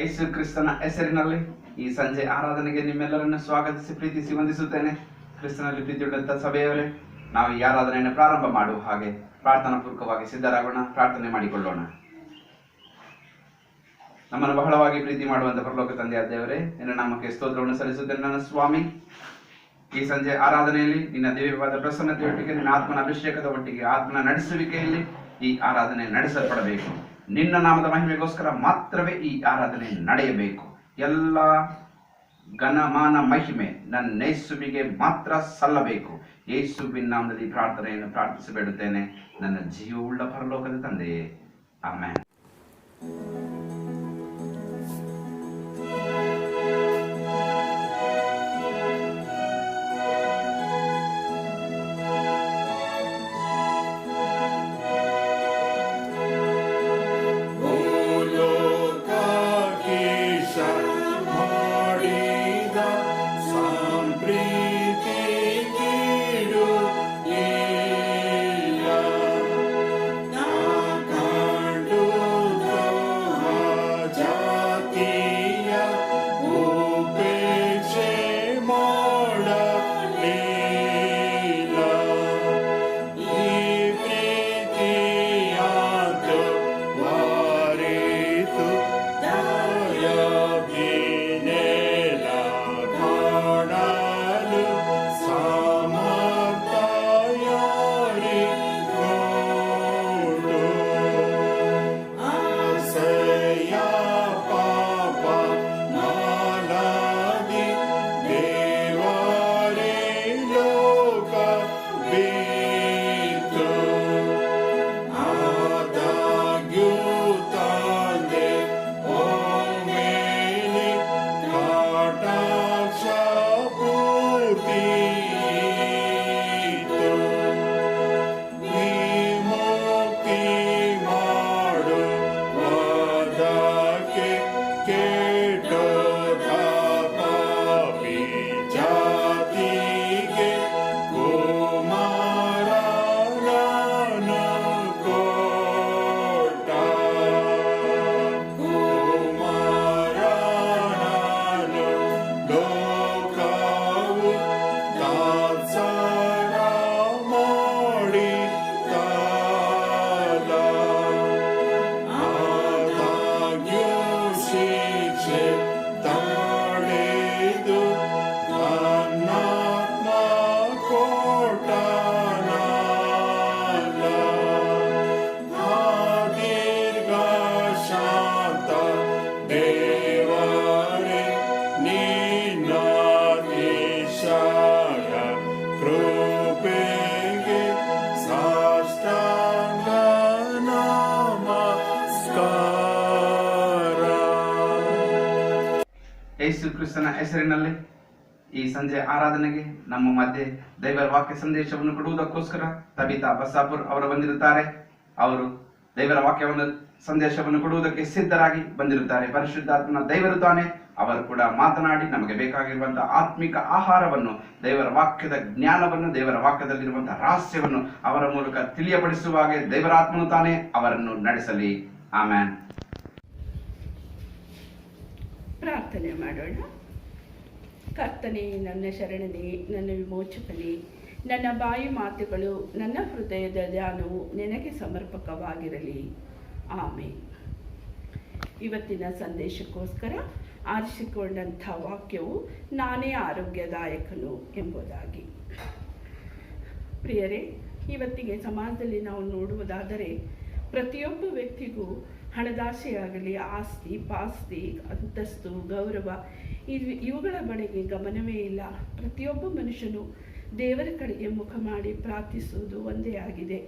ಯೇಸು ಕ್ರಿಸ್ತನ ಹೆಸರಿನಲ್ಲಿ ಈ ಸಂಜೆ ಆರಾಧನೆಗೆ ನಿಮ್ಮೆಲ್ಲರನ್ನು ಸ್ವಾಗತಿಸಿ ಪ್ರೀತಿಸಿ ವಂದಿಸುತ್ತೇನೆ. ಕ್ರಿಸ್ತನಲ್ಲಿ ಪ್ರೀತಿಯುಳ್ಳಂತ ಸಭೆಯವರೇ, ನಾವು ಈ ಆರಾಧನೆಯನ್ನು ಪ್ರಾರಂಭ ಮಾಡುವ ಹಾಗೆ ಪ್ರಾರ್ಥನಾ ಪೂರ್ವಕವಾಗಿ ಸಿದ್ಧರಾಗೋಣ, ಪ್ರಾರ್ಥನೆ ಮಾಡಿಕೊಳ್ಳೋಣ. ನಮ್ಮನ್ನು ಬಹಳವಾಗಿ ಪ್ರೀತಿ ಮಾಡುವಂತ ಪರಲೋಕ ತಂದೆಯಾದ ದೇವರೇ, ನಿನ್ನ ನಾಮಕ್ಕೆ ಸ್ತೋತ್ರವನ್ನು ಸಲ್ಲಿಸುತ್ತೇನೆ. ನನ್ನ ಸ್ವಾಮಿ, ಈ ಸಂಜೆ ಆರಾಧನೆಯಲ್ಲಿ ನಿನ್ನ ದಿವ್ಯವಾದ ಪ್ರಸನ್ನತೆಯೊಟ್ಟಿಗೆ, ನಿನ್ನ ಆತ್ಮನ ಅಭಿಷೇಕದ ಒಟ್ಟಿಗೆ, ಆತ್ಮನ ನಡೆಸುವಿಕೆಯಲ್ಲಿ ಈ ಆರಾಧನೆ ನಡೆಸಲ್ಪಡಬೇಕು. ನಿನ್ನ ನಾಮದ ಮಹಿಮೆಗೋಸ್ಕರ ಮಾತ್ರವೇ ಈ ಆರಾಧನೆ ನಡೆಯಬೇಕು. ಎಲ್ಲ ಘನಮಾನ ಮಹಿಮೆ ನನ್ನ ಯೇಸುವಿಗೆ ಮಾತ್ರ ಸಲ್ಲಬೇಕು. ಯೇಸುವಿನ ನಾಮದಲ್ಲಿ ಪ್ರಾರ್ಥನೆಯನ್ನು ಪ್ರಾರ್ಥಿಸಬೇಡುತ್ತೇನೆ, ನನ್ನ ಜೀವವುಳ್ಳ ಪರಲೋಕದ ತಂದೆಯೇ, ಆಮೆನ್. ಯೇಸು ಕ್ರಿಸ್ತನ ಹೆಸರಿನಲ್ಲಿ ಈ ಸಂಜೆ ಆರಾಧನೆಗೆ ನಮ್ಮ ಮಧ್ಯೆ ದೈವರ ವಾಕ್ಯ ಸಂದೇಶವನ್ನು ಕೊಡುವುದಕ್ಕೋಸ್ಕರ ತಬಿತಾ ಬಸಾಪುರ್ ಅವರು ಬಂದಿರುತ್ತಾರೆ. ಅವರು ದೇವರ ವಾಕ್ಯವನ್ನು ಸಂದೇಶವನ್ನು ಕೊಡುವುದಕ್ಕೆ ಸಿದ್ಧರಾಗಿ ಬಂದಿರುತ್ತಾರೆ. ಪರಿಶುದ್ಧಾತ್ಮನ ದೇವರು ತಾನೆ ಅವರು ಕೂಡ ಮಾತನಾಡಿ ನಮಗೆ ಬೇಕಾಗಿರುವಂತಹ ಆತ್ಮಿಕ ಆಹಾರವನ್ನು, ದೇವರ ವಾಕ್ಯದ ಜ್ಞಾನವನ್ನು, ದೇವರ ವಾಕ್ಯದಲ್ಲಿರುವಂತಹ ರಹಸ್ಯವನ್ನು ಅವರ ಮೂಲಕ ತಿಳಿಯಪಡಿಸುವ ಹಾಗೆ ದೇವರಾತ್ಮನು ತಾನೇ ಅವರನ್ನು ನಡೆಸಲಿ. ಆಮೆನ್. ಪ್ರಾರ್ಥನೆ ಮಾಡೋಣ. ಕರ್ತನೇ, ನನ್ನ ಶರಣನೇ, ನನ್ನ ವಿಮೋಚಕನೇ, ನನ್ನ ಬಾಯಿ ಮಾತುಗಳು, ನನ್ನ ಹೃದಯದ ಧ್ಯಾನವು ನಿನಗೆ ಸಮರ್ಪಕವಾಗಿರಲಿ. ಆಮೇನ್. ಇವತ್ತಿನ ಸಂದೇಶಕ್ಕೋಸ್ಕರ ಆರಿಸಿಕೊಂಡಂಥ ವಾಕ್ಯವು ನಾನೇ ಆರೋಗ್ಯದಾಯಕನು ಎಂಬುದಾಗಿ. ಪ್ರಿಯರೇ, ಇವತ್ತಿಗೆ ಸಮಾಜದಲ್ಲಿ ನಾವು ನೋಡುವುದಾದರೆ ಪ್ರತಿಯೊಬ್ಬ ವ್ಯಕ್ತಿಗೂ ಹಣದಾಸೆಯಾಗಲಿ, ಆಸ್ತಿ ಪಾಸ್ತಿ, ಅಂತಸ್ತು, ಗೌರವ ಇವುಗಳ ಬಳಿಗೆ ಗಮನವೇ ಇಲ್ಲ. ಪ್ರತಿಯೊಬ್ಬ ಮನುಷ್ಯನು ದೇವರ ಕಡೆಗೆ ಮುಖ ಮಾಡಿ ಪ್ರಾರ್ಥಿಸುವುದು ಒಂದೇ ಆಗಿದೆ.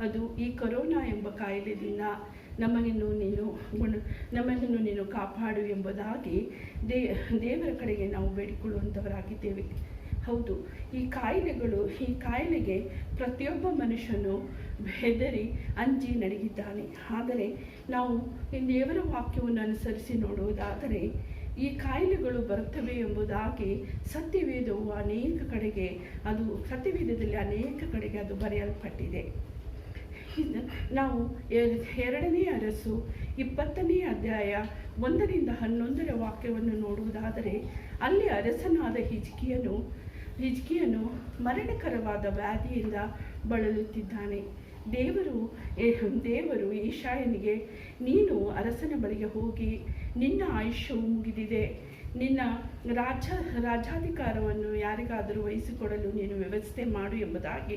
ಅದು ಈ ಕೊರೋನಾ ಎಂಬ ಕಾಯಿಲೆಯಿಂದ ನಮ್ಮನ್ನು ನೀನು ಕಾಪಾಡು ಎಂಬುದಾಗಿ ದೇವರ ಕಡೆಗೆ ನಾವು ಬೇಡಿಕೊಳ್ಳುವಂಥವರಾಗಿದ್ದೇವೆ. ಹೌದು, ಈ ಕಾಯಿಲೆಗೆ ಪ್ರತಿಯೊಬ್ಬ ಮನುಷ್ಯನು ಹೆದರಿ ಅಂಜಿ ನಡಗಿದ್ದಾನೆ. ಆದರೆ ನಾವು ದೇವರ ವಾಕ್ಯವನ್ನು ಅನುಸರಿಸಿ ನೋಡುವುದಾದರೆ ಈ ಕಾಯಿಲೆಗಳು ಬರುತ್ತವೆ ಎಂಬುದಾಗಿ ಸತ್ಯವೇದವು ಸತ್ಯವೇದದಲ್ಲಿ ಅನೇಕ ಕಡೆಗೆ ಅದು ಬರೆಯಲ್ಪಟ್ಟಿದೆ. ನಾವು 2ನೇ ಅರಸು 20ನೇ ಅಧ್ಯಾಯ 1-11 ವಾಕ್ಯವನ್ನು ನೋಡುವುದಾದರೆ, ಅಲ್ಲಿ ಅರಸನಾದ ಹಿಜ್ಕೀಯನು ಮರಣಕರವಾದ ವ್ಯಾಧಿಯಿಂದ ಬಳಲುತ್ತಿದ್ದಾನೆ. ದೇವರು ಯೆಶಾಯನಿಗೆ, ನೀನು ಅರಸನ ಬಳಿಗೆ ಹೋಗಿ, ನಿನ್ನ ಆಯುಷ್ಯವು ಮುಗಿದಿದೆ, ನಿನ್ನ ರಾಜ್ಯಾಧಿಕಾರವನ್ನು ಯಾರಿಗಾದರೂ ವಹಿಸಿಕೊಡಲು ನೀನು ವ್ಯವಸ್ಥೆ ಮಾಡು ಎಂಬುದಾಗಿ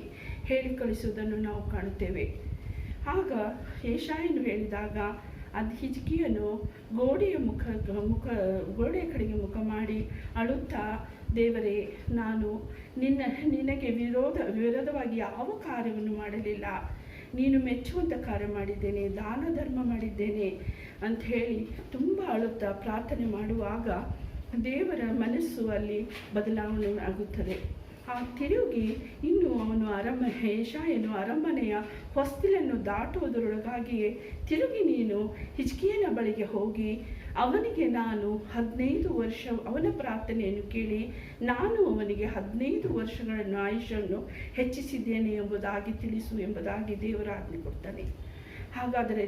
ಹೇಳಿ ಕಳಿಸುವುದನ್ನು ನಾವು ಕಾಣುತ್ತೇವೆ. ಆಗ ಯೆಶಾಯನು ಹೇಳಿದಾಗ ಹಿಜ್ಕೀಯನು ಗೋಡೆಯ ಕಡೆಗೆ ಮುಖ ಮಾಡಿ ಅಳುತ್ತಾ, ದೇವರೇ, ನಾನು ನಿನಗೆ ವಿರೋಧವಾಗಿ ಯಾವ ಕಾರ್ಯವನ್ನು ಮಾಡಲಿಲ್ಲ, ನೀನು ಮೆಚ್ಚುವಂಥ ಕಾರ್ಯ ಮಾಡಿದ್ದೇನೆ, ದಾನ ಧರ್ಮ ಮಾಡಿದ್ದೇನೆ ಅಂತ ಹೇಳಿ ತುಂಬ ಅಳುತ್ತಾ ಪ್ರಾರ್ಥನೆ ಮಾಡುವಾಗ ದೇವರ ಮನಸ್ಸು ಅಲ್ಲಿ ಬದಲಾವಣೆ ಆಗುತ್ತದೆ. ತಿರುಗಿ ಇನ್ನು ಯೆಶಾಯನು ಅರಮನೆಯ ಹೊಸ್ತಿಲನ್ನು ದಾಟುವುದರೊಳಗಾಗಿಯೇ ತಿರುಗಿ ನೀನು ಹಿಜ್ಕೀಯನ ಬಳಿಗೆ ಹೋಗಿ ಅವನಿಗೆ ನಾನು 15 ವರ್ಷ ಅವನ ಪ್ರಾರ್ಥನೆಯನ್ನು ಕೇಳಿ ನಾನು ಅವನಿಗೆ 15 ವರ್ಷಗಳನ್ನು ಆಯುಷ್ಯನ್ನು ಹೆಚ್ಚಿಸಿದ್ದೇನೆ ಎಂಬುದಾಗಿ ತಿಳಿಸು ಎಂಬುದಾಗಿ ದೇವರ ಆಜ್ಞೆ ಕೊಡ್ತಾನೆ. ಹಾಗಾದರೆ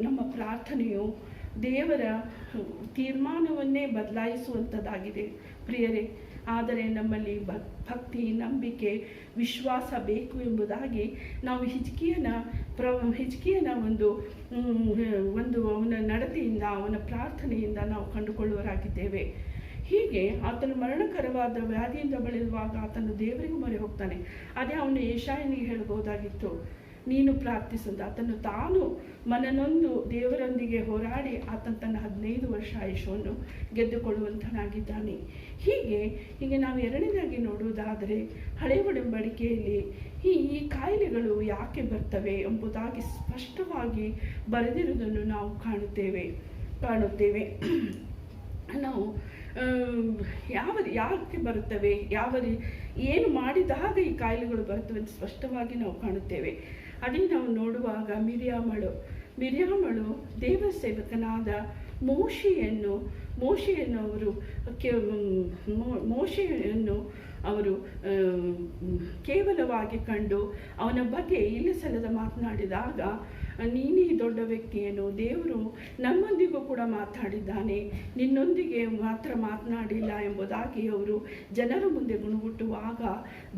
ನಮ್ಮ ಪ್ರಾರ್ಥನೆಯು ದೇವರ ತೀರ್ಮಾನವನ್ನೇ ಬದಲಾಯಿಸುವಂಥದ್ದಾಗಿದೆ ಪ್ರಿಯರೇ. ಆದರೆ ನಮ್ಮಲ್ಲಿ ಭಕ್ತಿ, ನಂಬಿಕೆ, ವಿಶ್ವಾಸ ಬೇಕು ಎಂಬುದಾಗಿ ನಾವು ಹಿಜ್ಕೀಯನ ಒಂದು ಅವನ ನಡತೆಯಿಂದ, ಅವನ ಪ್ರಾರ್ಥನೆಯಿಂದ ನಾವು ಕಂಡುಕೊಳ್ಳುವರಾಗಿದ್ದೇವೆ. ಹೀಗೆ ಆತನು ಮರಣಕರವಾದ ವ್ಯಾಧಿಯಿಂದ ಬಳಲುವಾಗ ಆತನು ದೇವರಿಗೂ ಮೊರೆ ಹೋಗ್ತಾನೆ. ಅದೇ ಅವನು ಯೆಶಾಯನಿಗೆ ಹೇಳಬಹುದಾಗಿತ್ತು, ನೀನು ಪ್ರಾರ್ಥಿಸುವುದು. ಆತನು ತಾನು ಮನನೊಂದು ದೇವರೊಂದಿಗೆ ಹೋರಾಡಿ ಆತನು ತನ್ನ 15 ವರ್ಷ ಆಯುಷ್ಯವನ್ನು ಗೆದ್ದುಕೊಳ್ಳುವಂತನಾಗಿದ್ದಾನೆ. ಹೀಗೆ ನಾವು ಎರಡನೇದಾಗಿ ನೋಡುವುದಾದರೆ, ಹಳೆಯ ಒಡಂಬಡಿಕೆಯಲ್ಲಿ ಈ ಕಾಯಿಲೆಗಳು ಯಾಕೆ ಬರ್ತವೆ ಎಂಬುದಾಗಿ ಸ್ಪಷ್ಟವಾಗಿ ಬರೆದಿರುವುದನ್ನು ನಾವು ಕಾಣುತ್ತೇವೆ. ನಾವು ಯಾಕೆ ಬರುತ್ತವೆ, ಏನು ಮಾಡಿದಾಗ ಈ ಕಾಯಿಲೆಗಳು ಬರುತ್ತವೆ ಅಂತ ಸ್ಪಷ್ಟವಾಗಿ ನಾವು ಕಾಣುತ್ತೇವೆ. ಅದೇ ನಾವು ನೋಡುವಾಗ ಮಿರ್ಯಾಮಳು ದೇವ ಸೇವಕನಾದ ಮೋಶೆಯನ್ನು ಅವರು ಕೇವಲವಾಗಿ ಕಂಡು ಅವನ ಬಗ್ಗೆ ಇಲ್ಲಸಲ್ಲದ ಮಾತನಾಡಿದಾಗ, ನೀನೇ ದೊಡ್ಡ ವ್ಯಕ್ತಿಯನ್ನು, ದೇವರು ನಮ್ಮೊಂದಿಗೂ ಕೂಡ ಮಾತಾಡಿದ್ದಾನೆ, ನಿನ್ನೊಂದಿಗೆ ಮಾತ್ರ ಮಾತನಾಡಿಲ್ಲ ಎಂಬುದಾಗಿ ಅವರು ಜನರ ಮುಂದೆ ಗುಣಗುಟ್ಟುವಾಗ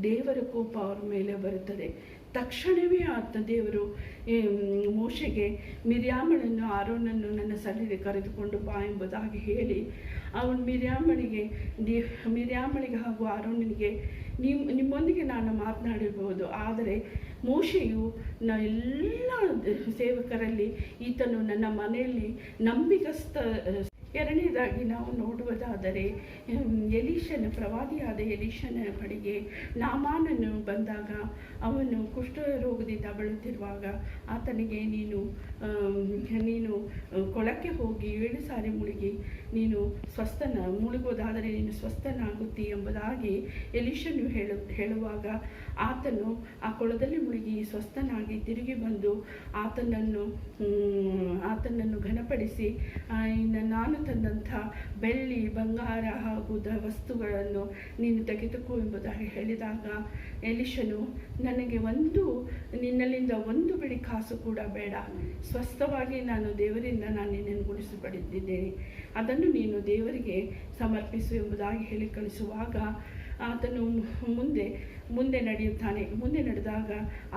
ದೇವರ ಕೋಪ ಅವರ ಮೇಲೆ ಬರುತ್ತದೆ. ತಕ್ಷಣವೇ ದೇವರು ಮೋಶೆಗೆ ಮಿರ್ಯಾಮಳನ್ನು, ಆರೋನನ್ನು ನನ್ನ ಸನ್ನಿಧಿಗೆ ಕರೆದುಕೊಂಡು ಬಾ ಎಂಬುದಾಗಿ ಹೇಳಿ ಅವನು ಮಿರ್ಯಾಮಳಿಗೆ ಹಾಗೂ ಆರೋನನಿಗೆ, ನಿಮ್ಮೊಂದಿಗೆ ನಾನು ಮಾತನಾಡಿರ್ಬೋದು, ಆದರೆ ಮೋಶೆಯು ಎಲ್ಲ ಸೇವಕರಲ್ಲಿ ಈತನು ನನ್ನ ಮನೆಯಲ್ಲಿ ನಂಬಿಕಸ್ಥ. ಎರಡನೇದಾಗಿ ನಾವು ನೋಡುವುದಾದರೆ, ಪ್ರವಾದಿಯಾದ ಎಲೀಷನ ಬಳಿಗೆ ನಾಮಾನನು ಬಂದಾಗ ಅವನು ಕುಷ್ಠರೋಗದಿಂದ ಬಳಲುತ್ತಿರುವಾಗ ಆತನಿಗೆ ನೀನು ಕೊಳಕ್ಕೆ ಹೋಗಿ 7 ಸಾರಿ ಮುಳುಗಿ ನೀನು ಮುಳುಗುವುದಾದರೆ ನೀನು ಸ್ವಸ್ಥನಾಗುತ್ತಿ ಎಂಬುದಾಗಿ ಎಲೀಷನು ಹೇಳುವಾಗ ಆತನು ಆ ಕೊಳದಲ್ಲಿ ಮುಳುಗಿ ಸ್ವಸ್ಥನಾಗಿ ತಿರುಗಿ ಬಂದು ಆತನನ್ನು ಘನಪಡಿಸಿ, ನಾನು ತಂದಂಥ ಬೆಳ್ಳಿ, ಬಂಗಾರ ಹಾಗೂ ವಸ್ತುಗಳನ್ನು ನೀನು ತೆಗೆದುಕೋ ಎಂಬುದಾಗಿ ಹೇಳಿದಾಗ ಎಲೀಷನು, ನನಗೆ ನಿನ್ನಲ್ಲಿಂದ 1 ಬಿಡಿ ಕಾಸು ಕೂಡ ಬೇಡ, ಸ್ವಸ್ಥವಾಗಿ ನಾನು ದೇವರಿಂದ ನಿನ್ನನ್ನು ಗುಣಿಸಲ್ಪಟ್ಟಿದ್ದೇನೆ, ಅದನ್ನು ನೀನು ದೇವರಿಗೆ ಸಮರ್ಪಿಸು ಎಂಬುದಾಗಿ ಹೇಳಿ ಕಳಿಸುವಾಗ ಆತನು ಮುಂದೆ ನಡೆಯುತ್ತಾನೆ. ಮುಂದೆ ನಡೆದಾಗ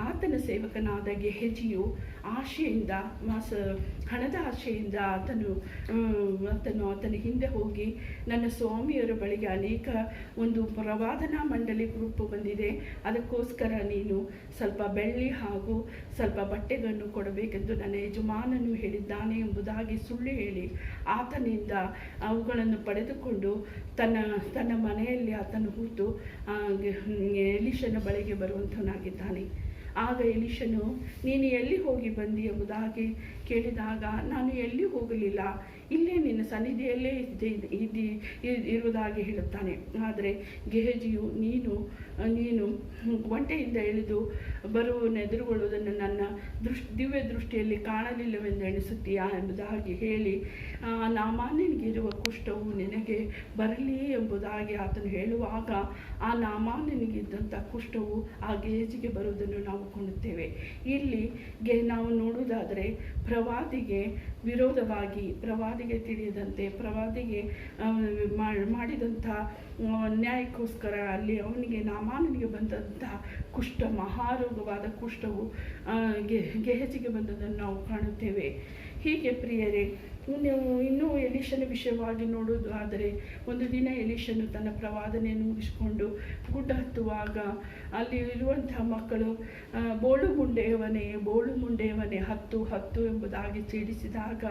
ಆತನ ಸೇವಕನಾದ ಗೆಹಜಿಯು ಹಣದ ಆಶೆಯಿಂದ ಆತನ ಹಿಂದೆ ಹೋಗಿ, ನನ್ನ ಸ್ವಾಮಿಯರ ಬಳಿಗೆ ಒಂದು ಪ್ರವಾದನಾ ಮಂಡಳಿ ಗ್ರೂಪ್ ಬಂದಿದೆ, ಅದಕ್ಕೋಸ್ಕರ ನೀನು ಸ್ವಲ್ಪ ಬೆಳ್ಳಿ ಹಾಗೂ ಸ್ವಲ್ಪ ಬಟ್ಟೆಗಳನ್ನು ಕೊಡಬೇಕೆಂದು ನನ್ನ ಯಜಮಾನನು ಹೇಳಿದ್ದಾನೆ ಎಂಬುದಾಗಿ ಸುಳ್ಳು ಹೇಳಿ ಆತನಿಂದ ಅವುಗಳನ್ನು ಪಡೆದುಕೊಂಡು ತನ್ನ ಮನೆಯಲ್ಲಿ ಆತನು ಕೂತು ಎಲೀಷನ ಬಳಿಗೆ ಬರುವಂತನಾಗಿದ್ದಾನೆ. ಆಗ ಎಲೀಷನು, ನೀನು ಎಲ್ಲಿ ಹೋಗಿ ಬಂದಿ ಎಂಬುದಾಗಿ ಕೇಳಿದಾಗ, ನಾನು ಎಲ್ಲಿ ಹೋಗಲಿಲ್ಲ, ಇಲ್ಲೇ ನಿನ್ನ ಸನ್ನಿಧಿಯಲ್ಲೇ ಇರುವುದಾಗಿ ಹೇಳುತ್ತಾನೆ. ಆದರೆ ಗೆಹಜಿಯು ನೀನು ಒಂಟೆಯಿಂದ ಇಳಿದು ಬರುವನ್ನು ಎದುರುಗೊಳ್ಳುವುದನ್ನು ನನ್ನ ದಿವ್ಯ ದೃಷ್ಟಿಯಲ್ಲಿ ಕಾಣಲಿಲ್ಲವೆಂದು ಎಣಿಸುತ್ತೀಯಾ ಎಂಬುದಾಗಿ ಹೇಳಿ, ನಾಮಾನ್ಯನಿಗಿರುವ ಕುಷ್ಠವು ನಿನಗೆ ಬರಲಿ ಎಂಬುದಾಗಿ ಆತನು ಹೇಳುವಾಗ ಆ ನಾಮಾನ್ಯನಿಗಿದ್ದಂಥ ಕುಷ್ಠವು ಆ ಗೆಹಜಿಗೆ ಬರುವುದನ್ನು ನಾವು ಕಾಣುತ್ತೇವೆ. ಇಲ್ಲಿ ನಾವು ನೋಡುವುದಾದರೆ ಪ್ರವಾದಿಗೆ ವಿರೋಧವಾಗಿ, ಪ್ರವಾದಿಗೆ ತಿಳಿಯದಂತೆ, ಪ್ರವಾದಿಗೆ ಮಾಡಿದಂಥ ನ್ಯಾಯಕ್ಕೋಸ್ಕರ ಅಲ್ಲಿ ಅವನಿಗೆ ನಾಮಾನನಿಗೆ ಬಂದಂಥ ಕುಷ್ಠ, ಮಹಾರೋಗವಾದ ಕುಷ್ಠವು ಗೆಹಜಿಗೆ ಬಂದದನ್ನು ನಾವು ಕಾಣುತ್ತೇವೆ. ಹೀಗೆ ಪ್ರಿಯರೇ, ನೀವು ಇನ್ನೂ ಎಲೀಷನ ವಿಷಯವಾಗಿ ನೋಡೋದು ಆದರೆ, ಒಂದು ದಿನ ಎಲೀಷನು ತನ್ನ ಪ್ರವಾದನೆಯನ್ನು ಮುಗಿಸಿಕೊಂಡು ಗುಡ್ಡ ಹತ್ತುವಾಗ ಅಲ್ಲಿ ಇರುವಂತಹ ಮಕ್ಕಳು ಬೋಳು ಮುಂಡೆಯವನೇ ಹತ್ತು ಎಂಬುದಾಗಿ ಚೀಡಿಸಿದಾಗ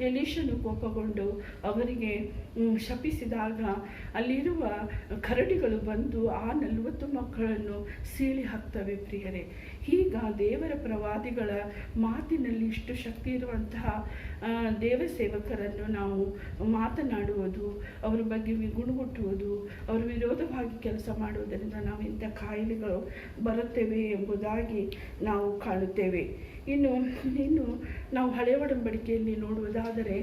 ಎಲೀಷನು ಕೋಪಗೊಂಡು ಅವರಿಗೆ ಶಪಿಸಿದಾಗ ಅಲ್ಲಿರುವ ಕರಡಿಗಳು ಬಂದು ಆ 40 ಮಕ್ಕಳನ್ನು ಸೀಳಿ ಹಾಕ್ತವೆ. ಪ್ರಿಯರೇ, ಈಗ ದೇವರ ಪ್ರವಾದಿಗಳ ಮಾತಿನಲ್ಲಿ ಇಷ್ಟು ಶಕ್ತಿ ಇರುವಂತಹ ದೇವ ಸೇವಕರನ್ನು ನಾವು ಮಾತನಾಡುವುದು, ಅವರ ಬಗ್ಗೆ ಗುಣಗುಟ್ಟುವುದು, ಅವರ ವಿರೋಧವಾಗಿ ಕೆಲಸ ಮಾಡುವುದರಿಂದ ನಾವು ಇಂಥ ಕಾಯಿಲೆಗಳು ಬರುತ್ತೇವೆ ಎಂಬುದಾಗಿ ನಾವು ಕಾಣುತ್ತೇವೆ. ಇನ್ನು ನಾವು ಹಳೆಯ ಒಡಂಬಡಿಕೆಯಲ್ಲಿ ನೋಡುವುದಾದರೆ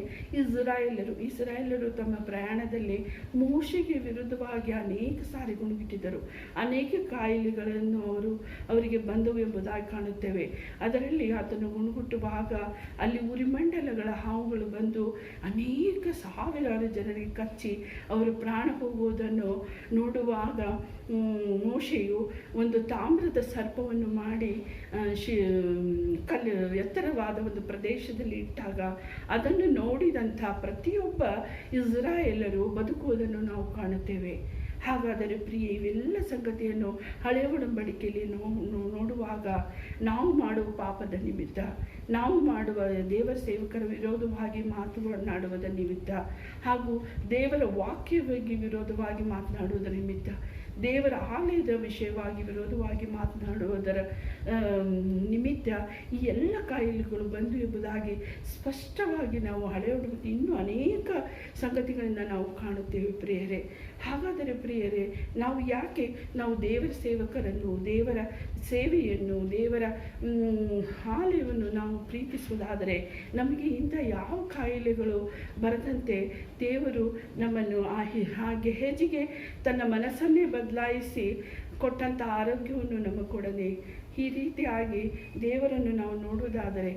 ಇಸ್ರಾಯೇಲರು ತಮ್ಮ ಪ್ರಯಾಣದಲ್ಲಿ ಮೋಶೆಗೆ ವಿರುದ್ಧವಾಗಿ ಅನೇಕ ಸಾರಿ ಗುಣಗುಟ್ಟಿದ್ದರು. ಅನೇಕ ಕಾಯಿಲೆಗಳನ್ನು ಅವರಿಗೆ ಬಂದವು ಎಂಬುದಾಗಿ ಕಾಣುತ್ತೇವೆ. ಅದರಲ್ಲಿ ಆತನು ಗುಣಗುಟ್ಟುವಾಗ ಅಲ್ಲಿ ಉರಿಮಂಡಲಗಳ ಹಾವುಗಳು ಬಂದು ಅನೇಕ ಸಾವಿರಾರು ಜನರಿಗೆ ಕಚ್ಚಿ ಅವರು ಪ್ರಾಣ ಹೋಗುವುದನ್ನು ನೋಡುವಾಗ ಮೋಶೆಯು ಒಂದು ತಾಮ್ರದ ಸರ್ಪವನ್ನು ಮಾಡಿ ಎತ್ತರವಾದ ಒಂದು ಪ್ರದೇಶದಲ್ಲಿ ಇಟ್ಟಾಗ ಅದನ್ನು ನೋಡಿದಂಥ ಪ್ರತಿಯೊಬ್ಬ ಇಸ್ರಾಯೇಲರು ಬದುಕುವುದನ್ನು ನಾವು ಕಾಣುತ್ತೇವೆ. ಹಾಗಾದರೆ ಪ್ರಿಯ, ಇವೆಲ್ಲ ಸಂಗತಿಯನ್ನು ಹಳೆಯ ಒಡಂಬಡಿಕೆಯಲ್ಲಿ ನೋಡುವಾಗ ನಾವು ಮಾಡುವ ಪಾಪದ ನಿಮಿತ್ತ, ನಾವು ಮಾಡುವ ದೇವರ ಸೇವಕರ ವಿರೋಧವಾಗಿ ಮಾತನಾಡುವುದರ ನಿಮಿತ್ತ, ಹಾಗೂ ದೇವರ ವಾಕ್ಯವಾಗಿ ವಿರೋಧವಾಗಿ ಮಾತನಾಡುವುದರ ನಿಮಿತ್ತ, ದೇವರ ಆಲಯದ ವಿಷಯವಾಗಿ ವಿರೋಧವಾಗಿ ಮಾತನಾಡುವುದರ ನಿಮಿತ್ತ ಈ ಎಲ್ಲ ಕಾಯಿಲೆಗಳು ಬಂದು ಎಂಬುದಾಗಿ ಸ್ಪಷ್ಟವಾಗಿ ನಾವು ಹಳೆಯ ಇನ್ನೂ ಅನೇಕ ಸಂಗತಿಗಳಿಂದ ನಾವು ಕಾಣುತ್ತೇವೆ ಪ್ರಿಯರೇ. ಹಾಗಾದರೆ ಪ್ರಿಯರೇ, ನಾವು ದೇವರ ಸೇವಕರನ್ನು, ದೇವರ ಸೇವೆಯನ್ನು, ದೇವರ ಆಲಯವನ್ನು ನಾವು ಪ್ರೀತಿಸುವುದಾದರೆ ನಮಗೆ ಇಂಥ ಯಾವ ಕಾಯಿಲೆಗಳು ಬರದಂತೆ ದೇವರು ನಮ್ಮನ್ನು ಆ ಗೆಹಜಿಗೆ ತನ್ನ ಮನಸ್ಸನ್ನೇ ಬದಲಾಯಿಸಿ ಕೊಟ್ಟಂಥ ಆರೋಗ್ಯವನ್ನು ನಮಗೆ ಕೊಡದೆ, ಈ ರೀತಿಯಾಗಿ ದೇವರನ್ನು ನಾವು ನೋಡುವುದಾದರೆ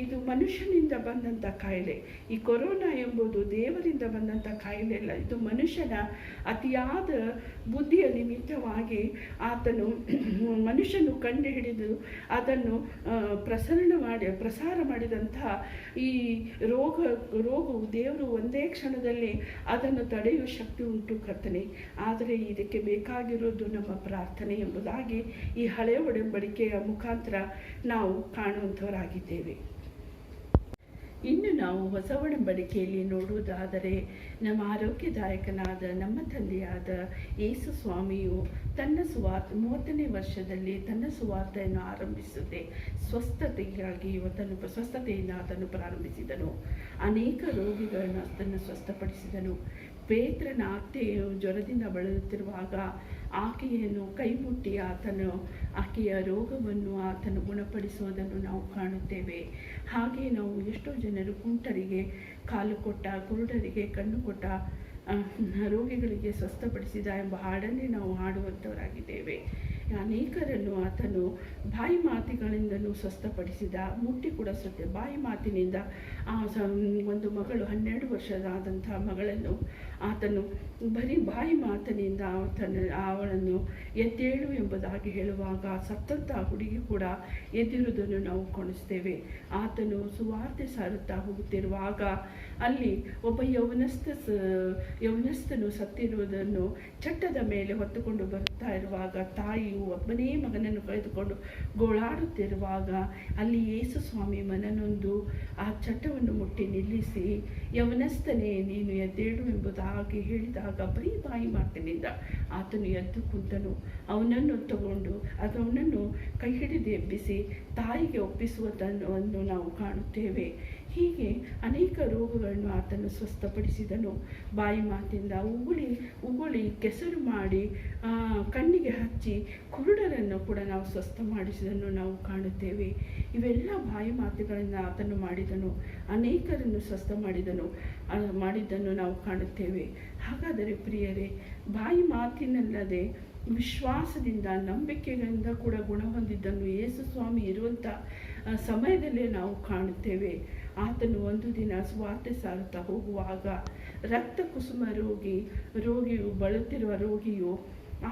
ಇದು ಮನುಷ್ಯನಿಂದ ಬಂದಂಥ ಕಾಯಿಲೆ. ಈ ಕೊರೋನಾ ಎಂಬುದು ದೇವರಿಂದ ಬಂದಂಥ ಕಾಯಿಲೆ ಅಲ್ಲ. ಇದು ಮನುಷ್ಯನ ಅತಿಯಾದ ಬುದ್ಧಿಯ ನಿಮಿತ್ತವಾಗಿ ಮನುಷ್ಯನು ಕಂಡುಹಿಡಿದು ಅದನ್ನು ಪ್ರಸಾರ ಮಾಡಿದಂತಹ ಈ ರೋಗವು ದೇವರು ಒಂದೇ ಕ್ಷಣದಲ್ಲಿ ಅದನ್ನು ತಡೆಯುವ ಶಕ್ತಿ ಉಂಟು ಕರ್ತನೆ. ಆದರೆ ಇದಕ್ಕೆ ಬೇಕಾಗಿರೋದು ನಮ್ಮ ಪ್ರಾರ್ಥನೆ ಎಂಬುದಾಗಿ ಈ ಹಳೆಯ ಒಡಂಬಡಿಕೆಯ ಮುಖಾಂತರ ನಾವು ಕಾಣುವಂಥವರಾಗಿದ್ದೇವೆ. ಇನ್ನು ನಾವು ಹೊಸ ಒಡಂಬಡಿಕೆಯಲ್ಲಿ ನೋಡುವುದಾದರೆ, ನಮ್ಮ ಆರೋಗ್ಯದಾಯಕನಾದ ನಮ್ಮ ತಂದೆಯಾದ ಯೇಸು ಸ್ವಾಮಿಯು ತನ್ನ 30ನೇ ವರ್ಷದಲ್ಲಿ ತನ್ನ ಸುವಾರ್ತೆಯನ್ನು ಆರಂಭಿಸುತ್ತೆ. ಸ್ವಸ್ಥತೆಯಿಂದ ಆತನು ಪ್ರಾರಂಭಿಸಿದನು. ಅನೇಕ ರೋಗಿಗಳನ್ನು ಆತನು ಸ್ವಸ್ಥಪಡಿಸಿದನು. ಪೇತ್ರನ ಅತ್ತೆಯು ಜ್ವರದಿಂದ ಬಳಲುತ್ತಿರುವಾಗ ಆಕೆಯನ್ನು ಕೈಮುಟ್ಟಿ ಆಕೆಯ ರೋಗವನ್ನು ಆತನು ಗುಣಪಡಿಸುವುದನ್ನು ನಾವು ಕಾಣುತ್ತೇವೆ. ಹಾಗೆ ನಾವು ಎಷ್ಟೋ ಜನರು ಕುಂಟರಿಗೆ ಕಾಲು ಕೊಟ್ಟ, ಕುರುಡರಿಗೆ ಕಣ್ಣು ಕೊಟ್ಟ, ರೋಗಿಗಳಿಗೆ ಸ್ವಸ್ಥಪಡಿಸಿದ ಎಂಬ ಹಾಡನ್ನೇ ನಾವು ಹಾಡುವಂಥವರಾಗಿದ್ದೇವೆ. ಅನೇಕರನ್ನು ಆತನು ಬಾಯಿ ಮಾತಿಗಳಿಂದಲೂ ಸ್ವಸ್ಥಪಡಿಸಿದ. ಮುಟ್ಟಿ ಕೂಡ ಬಾಯಿ ಮಾತಿನಿಂದ ಒಂದು ಮಗಳು 12 ವರ್ಷದಾದಂಥ ಮಗಳನ್ನು ಆತನು ಬರೀ ಬಾಯಿ ಮಾತಿನಿಂದ ಅವಳನ್ನು ಎದ್ದೇಳು ಎಂಬುದಾಗಿ ಹೇಳುವಾಗ ಸತ್ತಂಥ ಹುಡುಗಿ ಕೂಡ ಎದ್ದಿರುವುದನ್ನು ನಾವು ಕಾಣಿಸ್ತೇವೆ. ಆತನು ಸುವಾರ್ತೆ ಸಾರುತ್ತಾ ಹೋಗುತ್ತಿರುವಾಗ ಅಲ್ಲಿ ಒಬ್ಬ ಯೌವನಸ್ಥನು ಸತ್ತಿರುವುದನ್ನು ಚಟ್ಟದ ಮೇಲೆ ಹೊತ್ತುಕೊಂಡು ಬರುತ್ತಾ ಇರುವಾಗ ತಾಯಿಯು ಒಬ್ಬನೇ ಮಗನನ್ನು ಕಳೆದುಕೊಂಡು ಗೋಳಾಡುತ್ತಿರುವಾಗ ಅಲ್ಲಿ ಯೇಸು ಸ್ವಾಮಿ ಮನನೊಂದು ಆ ಚಟ್ಟವನ್ನು ಮುಟ್ಟಿ ನಿಲ್ಲಿಸಿ, ಯೌವನಸ್ಥನೇ ನೀನು ಎದ್ದೇಳು ಎಂಬುದಾಗಿ ಹೇಳಿದಾಗ ಬರೀ ಬಾಯಿ ಮಾತಿನಿಂದ ಆತನು ಎದ್ದು ಕುಂತನು. ಅವನನ್ನು ತಗೊಂಡು ಅವನನ್ನು ಕೈ ಹಿಡಿದು ಎಬ್ಬಿಸಿ ತಾಯಿಗೆ ಒಪ್ಪಿಸುವುದನ್ನು ನಾವು ಕಾಣುತ್ತೇವೆ. ಹೀಗೆ ಅನೇಕ ರೋಗಗಳನ್ನು ಆತನು ಸ್ವಸ್ಥಪಡಿಸಿದನು. ಬಾಯಿ ಮಾತಿಂದ ಉಗುಳಿ ಕೆಸರು ಮಾಡಿ ಕಣ್ಣಿಗೆ ಹಚ್ಚಿ ಕುರುಡರನ್ನು ಕೂಡ ನಾವು ಸ್ವಸ್ಥ ಮಾಡಿಸಿದನ್ನು ನಾವು ಕಾಣುತ್ತೇವೆ. ಇವೆಲ್ಲ ಬಾಯಿ ಮಾತುಗಳಿಂದ ಆತನು ಮಾಡಿದನು. ಅನೇಕರನ್ನು ಸ್ವಸ್ಥ ಮಾಡಿದ್ದನ್ನು ನಾವು ಕಾಣುತ್ತೇವೆ. ಹಾಗಾದರೆ ಪ್ರಿಯರೇ, ಬಾಯಿ ಮಾತಿನಲ್ಲದೆ ವಿಶ್ವಾಸದಿಂದ ನಂಬಿಕೆಯಿಂದ ಕೂಡ ಗುಣ ಹೊಂದಿದ್ದನ್ನು ಯೇಸು ಸ್ವಾಮಿ ಇರುವಂಥ ಸಮಯದಲ್ಲೇ ನಾವು ಕಾಣುತ್ತೇವೆ. ಆತನು ಒಂದು ದಿನ ಸುವಾರ್ತೆ ಸಾರುತ್ತಾ ಹೋಗುವಾಗ ರಕ್ತ ಕುಸುಮ ರೋಗಿಯು ಬಳಲುತ್ತಿರುವ ರೋಗಿಯು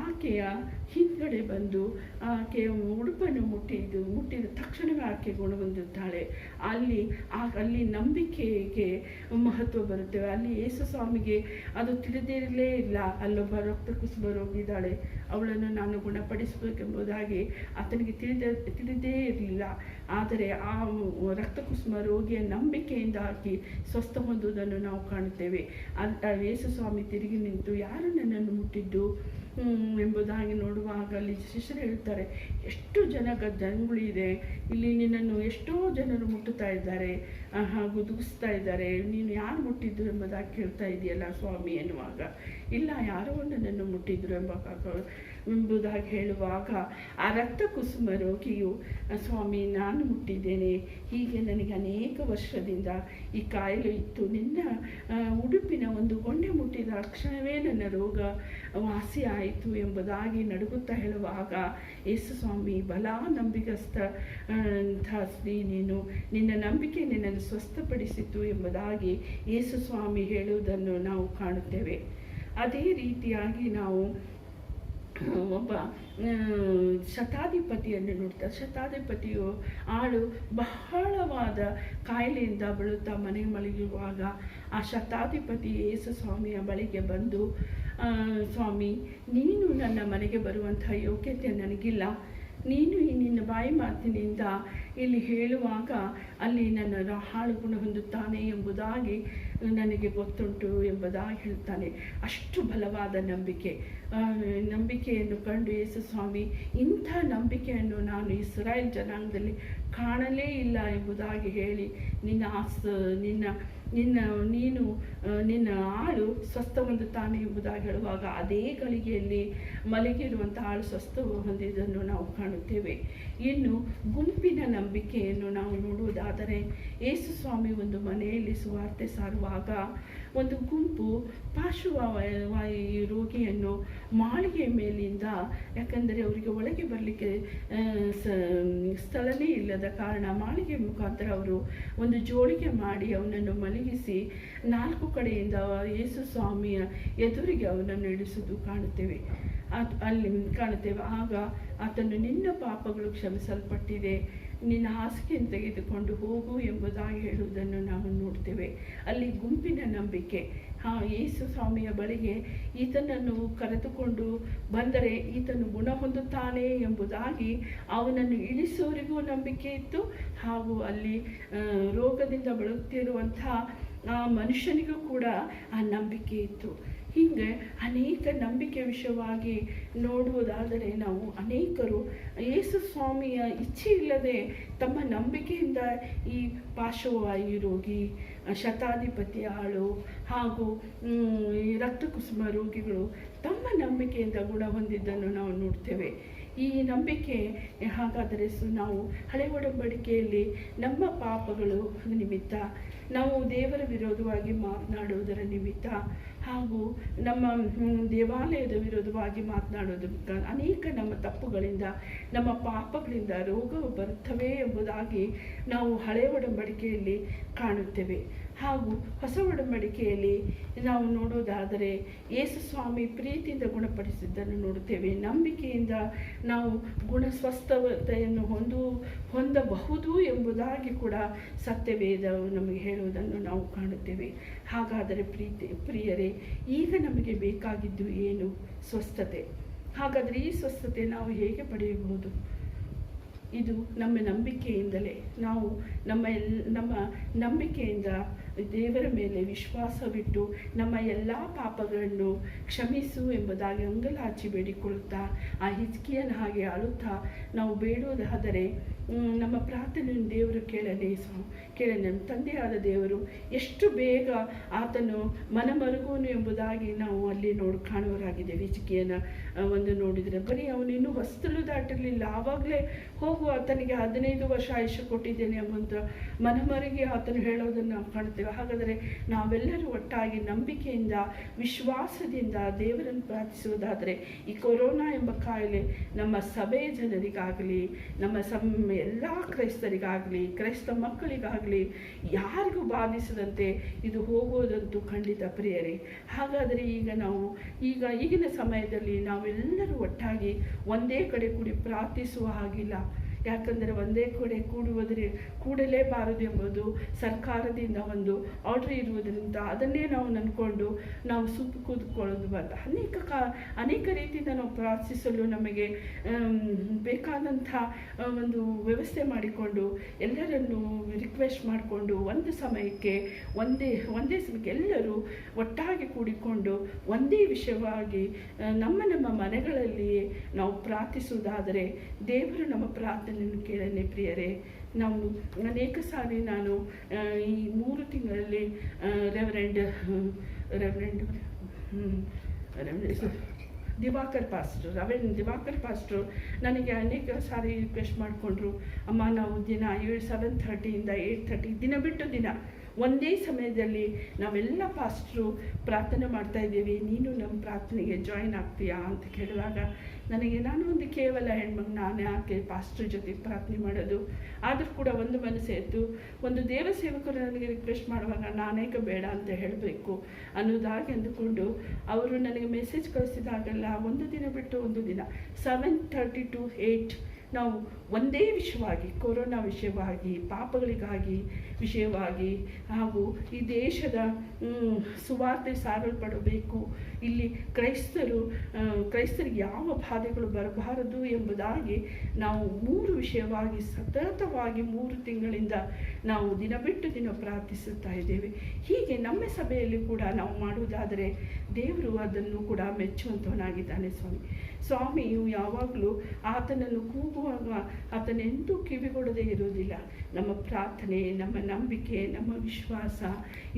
ಆಕೆಯ ಹಿಂದ್ಗಡೆ ಬಂದು ಆಕೆಯ ಉಡುಪನ್ನು ಮುಟ್ಟಿದ ತಕ್ಷಣವೇ ಆಕೆ ಗುಣ ಹೊಂದುತ್ತಾಳೆ. ಅಲ್ಲಿ ನಂಬಿಕೆಗೆ ಮಹತ್ವ ಬರುತ್ತೇವೆ. ಅಲ್ಲಿ ಯೇಸು ಸ್ವಾಮಿಗೆ ಅದು ತಿಳಿದಿರಲೇ ಇಲ್ಲ, ಅಲ್ಲೊಬ್ಬ ರಕ್ತ ಕುಸುಮ ರೋಗಿ ಇದ್ದಾಳೆ, ಅವಳನ್ನು ನಾನು ಗುಣಪಡಿಸಬೇಕೆಂಬುದಾಗಿ ಆತನಿಗೆ ತಿಳಿದೇ ಇರಲಿಲ್ಲ. ಆದರೆ ಆ ರಕ್ತ ಕುಸುಮ ರೋಗಿಯ ನಂಬಿಕೆಯಿಂದ ಆಕೆ ಸ್ವಸ್ಥ ಹೊಂದುವುದನ್ನು ನಾವು ಕಾಣುತ್ತೇವೆ. ಯೇಸು ಸ್ವಾಮಿ ತಿರುಗಿ ನಿಂತು, ಯಾರು ನನ್ನನ್ನು ಮುಟ್ಟಿದ್ದು ಎಂಬುದಾಗಿ ನೋಡುವಾಗ ಅಲ್ಲಿ ಶಿಷ್ಯರು ಹೇಳ್ತಾರೆ, ಎಷ್ಟು ಜನಗಳಿದೆ ಇಲ್ಲಿ, ನಿನ್ನನ್ನು ಎಷ್ಟೋ ಜನರು ಮುಟ್ಟುತ್ತಾ ಇದ್ದಾರೆ, ಹಾಗೂ ದುಗಿಸ್ತಾ ಇದ್ದಾರೆ, ನೀನು ಯಾರು ಮುಟ್ಟಿದ್ರು ಎಂಬುದಾಗಿ ಕೇಳ್ತಾ ಇದೆಯಲ್ಲ ಸ್ವಾಮಿ ಎನ್ನುವಾಗ, ಇಲ್ಲ ಯಾರೋ ನನ್ನನ್ನು ಮುಟ್ಟಿದ್ರು ಎಂಬುದಾಗಿ ಹೇಳುವಾಗ ಆ ರಕ್ತ ಕುಸುಮ ರೋಗಿಯು, ಸ್ವಾಮಿ ನಾನು ಮುಟ್ಟಿದ್ದೇನೆ, ಹೀಗೆ ನನಗೆ ಅನೇಕ ವರ್ಷದಿಂದ ಈ ಕಾಯಿಲೆ ಇತ್ತು, ನಿನ್ನ ಉಡುಪಿನ ಒಂದು ಗೊಂಡೆ ಮುಟ್ಟಿದ ತಕ್ಷಣವೇ ನನ್ನ ರೋಗ ವಾಸಿ ಆಯಿತು ಎಂಬುದಾಗಿ ನಡುಗುತ್ತಾ ಹೇಳುವಾಗ ಯೇಸು ಸ್ವಾಮಿ, ಬಲಾ ನಂಬಿಗಸ್ತ ಸ್ತ್ರೀ ನೀನು, ನಿನ್ನ ನಂಬಿಕೆ ನಿನ್ನನ್ನು ಸ್ವಸ್ಥಪಡಿಸಿತು ಎಂಬುದಾಗಿ ಯೇಸು ಸ್ವಾಮಿ ಹೇಳುವುದನ್ನು ನಾವು ಕಾಣುತ್ತೇವೆ. ಅದೇ ರೀತಿಯಾಗಿ ನಾವು ಒಬ್ಬ ಶತಾಧಿಪತಿಯನ್ನು ನೋಡ್ತಾರೆ. ಶತಾಧಿಪತಿಯು ಬಹಳವಾದ ಕಾಯಿಲೆಯಿಂದ ಬಳಲುತ್ತಾ ಮನೆಗೆ ಮಲಗಿರುವಾಗ ಆ ಶತಾಧಿಪತಿ ಯೇಸು ಸ್ವಾಮಿಯ ಬಳಿಗೆ ಬಂದು, ಸ್ವಾಮಿ ನೀನು ನನ್ನ ಮನೆಗೆ ಬರುವಂತಹ ಯೋಗ್ಯತೆ ನನಗಿಲ್ಲ, ನೀನು ನಿನ್ನ ಬಾಯಿ ಮಾತಿನಿಂದ ಇಲ್ಲಿ ಹೇಳುವಾಗ ಅಲ್ಲಿ ನನ್ನ ಹಾಳು ಗುಣ ಹೊಂದುತ್ತಾನೆ ಎಂಬುದಾಗಿ ನನಗೆ ಗೊತ್ತುಂಟು ಎಂಬುದಾಗಿ ಹೇಳ್ತಾನೆ. ಅಷ್ಟು ಬಲವಾದ ನಂಬಿಕೆಯನ್ನು ಕಂಡು ಯೇಸು ಸ್ವಾಮಿ, ಇಂಥ ನಂಬಿಕೆಯನ್ನು ನಾನು ಇಸ್ರಾಯೇಲ್ ಜನಾಂಗದಲ್ಲಿ ಕಾಣಲೇ ಇಲ್ಲ ಎಂಬುದಾಗಿ ಹೇಳಿ, ನಿನ್ನ ಆಳು ಸ್ವಸ್ಥ ಹೊಂದುತ್ತಾನೆ ಎಂಬುದಾಗಿ ಹೇಳುವಾಗ ಅದೇ ಗಳಿಗೆಯಲ್ಲಿ ಮಲಗಿರುವಂಥ ಆಳು ಸ್ವಸ್ಥ ಹೊಂದಿದ್ದನ್ನು ನಾವು ಕಾಣುತ್ತೇವೆ. ಇನ್ನು ಗುಂಪಿನ ನಂಬಿಕೆಯನ್ನು ನಾವು ನೋಡುವುದಾದರೆ, ಯೇಸು ಸ್ವಾಮಿ ಒಂದು ಮನೆಯಲ್ಲಿ ಸುವಾರ್ತೆ ಸಾರುವಾಗ ಒಂದು ಗುಂಪು ಪಾರ್ಶ್ವವಾಯು ರೋಗಿಯನ್ನು ಮಾಳಿಗೆ ಮೇಲಿಂದ, ಯಾಕಂದರೆ ಅವರಿಗೆ ಒಳಗೆ ಬರಲಿಕ್ಕೆ ಸ್ಥಳನೇ ಇಲ್ಲದ ಕಾರಣ ಮಾಳಿಗೆ ಮುಖಾಂತರ ಅವರು ಒಂದು ಜೋಳಿಗೆ ಮಾಡಿ ಅವನನ್ನು ಮಲಗಿಸಿ 4 ಕಡೆಯಿಂದ ಯೇಸು ಸ್ವಾಮಿಯ ಎದುರಿಗೆ ಅವನನ್ನು ಇಳಿಸುವುದು ಕಾಣುತ್ತೇವೆ. ಆಗ ಆತನು, ನಿನ್ನ ಪಾಪಗಳು ಕ್ಷಮಿಸಲ್ಪಟ್ಟಿದೆ, ನಿನ್ನ ಹಾಸಿಗೆಯನ್ನು ತೆಗೆದುಕೊಂಡು ಹೋಗು ಎಂಬುದಾಗಿ ಹೇಳುವುದನ್ನು ನಾವು ನೋಡ್ತೇವೆ. ಅಲ್ಲಿ ಗುಂಪಿನ ನಂಬಿಕೆ. ಯೇಸು ಸ್ವಾಮಿಯ ಬಳಿಗೆ ಈತನನ್ನು ಕರೆದುಕೊಂಡು ಬಂದರೆ ಈತನು ಗುಣ ಹೊಂದುತ್ತಾನೆ ಎಂಬುದಾಗಿ ಅವನನ್ನು ಇಳಿಸುವವರಿಗೂ ನಂಬಿಕೆ ಇತ್ತು, ಹಾಗೂ ಅಲ್ಲಿ ರೋಗದಿಂದ ಬಳಲುತ್ತಿರುವಂಥ ಆ ಮನುಷ್ಯನಿಗೂ ಕೂಡ ಆ ನಂಬಿಕೆ ಇತ್ತು. ಹೀಗೆ ಅನೇಕ ನಂಬಿಕೆ ವಿಷಯವಾಗಿ ನೋಡುವುದಾದರೆ ನಾವು ಅನೇಕರು ಯೇಸು ಸ್ವಾಮಿಯ ಇಚ್ಛೆ ಇಲ್ಲದೆ ತಮ್ಮ ನಂಬಿಕೆಯಿಂದ ಈ ಪಾರ್ಶ್ವವಾಯು ರೋಗಿ, ಶತಾಧಿಪತಿ ಆಳು ಹಾಗೂ ಈ ರಕ್ತ ಕುಸುಮ ರೋಗಿಗಳು ತಮ್ಮ ನಂಬಿಕೆಯಿಂದ ಗುಣ ಹೊಂದಿದ್ದನ್ನು ನಾವು ನೋಡ್ತೇವೆ. ಈ ನಂಬಿಕೆ ಹಾಗಾದರೆ ನಾವು ಹಳೆ ಒಡಂಬಡಿಕೆಯಲ್ಲಿ ನಮ್ಮ ಪಾಪಗಳು ನಿಮಿತ್ತ, ನಾವು ದೇವರ ವಿರೋಧವಾಗಿ ಮಾತನಾಡುವುದರ ನಿಮಿತ್ತ, ಹಾಗೂ ನಮ್ಮ ದೇವಾಲಯದ ವಿರೋಧವಾಗಿ ಮಾತನಾಡೋದಕ್ಕೆ ಅನೇಕ ನಮ್ಮ ತಪ್ಪುಗಳಿಂದ, ನಮ್ಮ ಪಾಪಗಳಿಂದ ರೋಗವು ಬರುತ್ತವೆ ಎಂಬುದಾಗಿ ನಾವು ಹಳೆ ಒಡಂಬಡಿಕೆಯಲ್ಲಿ ಕಾಣುತ್ತೇವೆ. ಹಾಗೂ ಹೊಸ ಒಡಂಬಡಿಕೆಯಲ್ಲಿ ನಾವು ನೋಡೋದಾದರೆ ಯೇಸು ಸ್ವಾಮಿ ಪ್ರೀತಿಯಿಂದ ಗುಣಪಡಿಸಿದ್ದನ್ನು ನೋಡುತ್ತೇವೆ. ನಂಬಿಕೆಯಿಂದ ನಾವು ಸ್ವಸ್ಥತೆಯನ್ನು ಹೊಂದಬಹುದು ಎಂಬುದಾಗಿ ಕೂಡ ಸತ್ಯವೇದವು ನಮಗೆ ಹೇಳುವುದನ್ನು ನಾವು ಕಾಣುತ್ತೇವೆ. ಹಾಗಾದರೆ ಪ್ರಿಯರೇ, ಈಗ ನಮಗೆ ಬೇಕಾಗಿದ್ದು ಏನು? ಸ್ವಸ್ಥತೆ. ಹಾಗಾದರೆ ಈ ಸ್ವಸ್ಥತೆ ನಾವು ಹೇಗೆ ಪಡೆಯಬಹುದು? ಇದು ನಮ್ಮ ನಂಬಿಕೆಯಿಂದಲೇ. ನಾವು ನಮ್ಮ ನಂಬಿಕೆಯಿಂದ ದೇವರ ಮೇಲೆ ವಿಶ್ವಾಸವಿಟ್ಟು ನಮ್ಮ ಎಲ್ಲ ಪಾಪಗಳನ್ನು ಕ್ಷಮಿಸು ಎಂಬುದಾಗಿ ಅಂಗಲಾಚಿ ಬೇಡಿಕೊಳ್ಳುತ್ತಾ ಆ ಹಿಜ್ಕೀಯನ ಹಾಗೆ ಅಳುತ್ತಾ ನಾವು ಬೇಡುವುದಾದರೆ ನಮ್ಮ ಪ್ರಾರ್ಥನೆಯನ್ನು ದೇವರು ಕೇಳಲಿ. ನಮ್ಮ ತಂದೆಯಾದ ದೇವರು ಎಷ್ಟು ಬೇಗ ಆತನು ಮನಮರುಗೋನು ಎಂಬುದಾಗಿ ನಾವು ಅಲ್ಲಿ ಕಾಣುವರಾಗಿದ್ದೇವೆ. ಹಿಜ್ಕೀಯನ ಒಂದು ನೋಡಿದರೆ ಬರೀ ಅವನು ಇನ್ನೂ ಹೊಸ್ತಲು ದಾಟಿರಲಿಲ್ಲ, ಆವಾಗಲೇ ಹೋಗು ಆತನಿಗೆ 15 ವರ್ಷ ಆಯುಷ್ಯ ಕೊಟ್ಟಿದ್ದೇನೆ ಎಂಬಂತ ಮನಮರುಗಿ ಆತನು ಹೇಳೋದನ್ನು ನಾವು ಕಾಣ್ತೇವೆ. ಹಾಗಾದರೆ ನಾವೆಲ್ಲರೂ ಒಟ್ಟಾಗಿ ನಂಬಿಕೆಯಿಂದ ವಿಶ್ವಾಸದಿಂದ ದೇವರನ್ನು ಪ್ರಾರ್ಥಿಸುವುದಾದರೆ ಈ ಕೊರೋನಾ ಎಂಬ ಕಾಯಿಲೆ ನಮ್ಮ ಸಭೆಯ ಜನರಿಗಾಗಲಿ, ನಮ್ಮ ಎಲ್ಲ ಕ್ರೈಸ್ತರಿಗಾಗಲಿ, ಕ್ರೈಸ್ತ ಮಕ್ಕಳಿಗಾಗಲಿ ಯಾರಿಗೂ ಬಾಧಿಸದಂತೆ ಇದು ಹೋಗೋದಂತೂ ಖಂಡಿತ ಪ್ರಿಯರೇ. ಹಾಗಾದರೆ ಈಗಿನ ಸಮಯದಲ್ಲಿ ನಾವೆಲ್ಲರೂ ಒಟ್ಟಾಗಿ ಒಂದೇ ಕಡೆ ಕೂಡಿ ಪ್ರಾರ್ಥಿಸುವ ಹಾಗಿಲ್ಲ. ಯಾಕಂದರೆ ಒಂದೇ ಕಡೆ ಕೂಡಲೇಬಾರದು ಎಂಬುದು ಸರ್ಕಾರದಿಂದ ಒಂದು ಆರ್ಡರ್ ಇರುವುದರಿಂದ ಅದನ್ನೇ ನಾವು ನಂಬಿಕೊಂಡು ನಾವು ಸುತ್ತು ಕೂತ್ಕೊಳ್ಳೋದು ಬರಲ್ಲ. ಅನೇಕ ರೀತಿಯಿಂದ ನಾವು ಪ್ರಾರ್ಥಿಸಲು ನಮಗೆ ಬೇಕಾದಂಥ ಒಂದು ವ್ಯವಸ್ಥೆ ಮಾಡಿಕೊಂಡು ಎಲ್ಲರನ್ನು ರಿಕ್ವೆಸ್ಟ್ ಮಾಡಿಕೊಂಡು ಒಂದೇ ಸಮಯಕ್ಕೆ ಎಲ್ಲರೂ ಒಟ್ಟಾಗಿ ಕೂಡಿಕೊಂಡು ಒಂದೇ ವಿಷಯವಾಗಿ ನಮ್ಮ ಮನೆಗಳಲ್ಲಿಯೇ ನಾವು ಪ್ರಾರ್ಥಿಸುವುದಾದರೆ ದೇವರು ನಮ್ಮ ಪ್ರಾರ್ಥನೆಯನ್ನು ಕೇಳನೆ ಪ್ರಿಯರೇ. ನಾವು ಅನೇಕ ಸಾರಿ ನಾನು ಈ 3 ತಿಂಗಳಲ್ಲಿ ರೆವರೆಂಡ್ ದಿವಾಕರ್ ಪಾಸ್ಟ್ರು ನನಗೆ ಅನೇಕ ಸಾರಿ ರಿಕ್ವೆಸ್ಟ್ ಮಾಡಿಕೊಂಡ್ರು, ಅಮ್ಮ ನಾವು ದಿನ 7:30 8:30 ದಿನ ಬಿಟ್ಟು ದಿನ ಒಂದೇ ಸಮಯದಲ್ಲಿ ನಾವೆಲ್ಲ ಪಾಸ್ಟ್ರು ಪ್ರಾರ್ಥನೆ ಮಾಡ್ತಾ ಇದ್ದೀವಿ, ನೀನು ನಮ್ಮ ಪ್ರಾರ್ಥನೆಗೆ ಜಾಯಿನ್ ಆಗ್ತೀಯಾ ಅಂತ ಕೇಳುವಾಗ ನಾನು ಒಂದು ಕೇವಲ ಹೆಣ್ಮಗು, ನಾನು ಯಾಕೆ ಪಾಸ್ಟ್ರ್ ಜೊತೆ ಪ್ರಾರ್ಥನೆ ಮಾಡೋದು? ಆದರೂ ಕೂಡ ಒಂದು ಮನಸ್ಸು ಒಂದು ದೇವ ಸೇವಕರು ನನಗೆ ರಿಕ್ವೆಸ್ಟ್ ಮಾಡುವಾಗ ನಾನೇಕ ಬೇಡ ಅಂತ ಹೇಳಬೇಕು ಅನ್ನೋದಾಗಿ ಅಂದುಕೊಂಡು ಅವರು ನನಗೆ ಮೆಸೇಜ್ ಕಳಿಸಿದಾಗೆಲ್ಲ ಒಂದು ದಿನ ಬಿಟ್ಟು ಒಂದು ದಿನ 7:30 to 8 ನಾವು ಒಂದೇ ವಿಷಯವಾಗಿ, ಕೊರೋನಾ ವಿಷಯವಾಗಿ, ಪಾಪಗಳಿಗಾಗಿ ವಿಷಯವಾಗಿ, ಹಾಗೂ ಈ ದೇಶದ ಸುವಾರ್ತೆ ಸಾರಲ್ಪಡಬೇಕು, ಇಲ್ಲಿ ಕ್ರೈಸ್ತರಿಗೆ ಯಾವ ಬಾಧೆಗಳು ಬರಬಾರದು ಎಂಬುದಾಗಿ ನಾವು 3 ವಿಷಯವಾಗಿ ಸತತವಾಗಿ 3 ತಿಂಗಳಿಂದ ನಾವು ದಿನ ಬಿಟ್ಟು ದಿನ ಪ್ರಾರ್ಥಿಸುತ್ತಾ ಇದ್ದೇವೆ. ಹೀಗೆ ನಮ್ಮ ಸಭೆಯಲ್ಲಿ ಕೂಡ ನಾವು ಮಾಡುವುದಾದರೆ ದೇವರು ಅದನ್ನು ಕೂಡ ಮೆಚ್ಚುವಂತವನಾಗಿದ್ದಾನೆ. ಸ್ವಾಮಿಯು ಯಾವಾಗಲೂ ಆತನನ್ನು ಕೂಗುವಾಗ ಆತನೆಂದೂ ಕಿವಿಗೊಡದೇ ಇರುವುದಿಲ್ಲ. ನಮ್ಮ ಪ್ರಾರ್ಥನೆ, ನಮ್ಮ ನಂಬಿಕೆ, ನಮ್ಮ ವಿಶ್ವಾಸ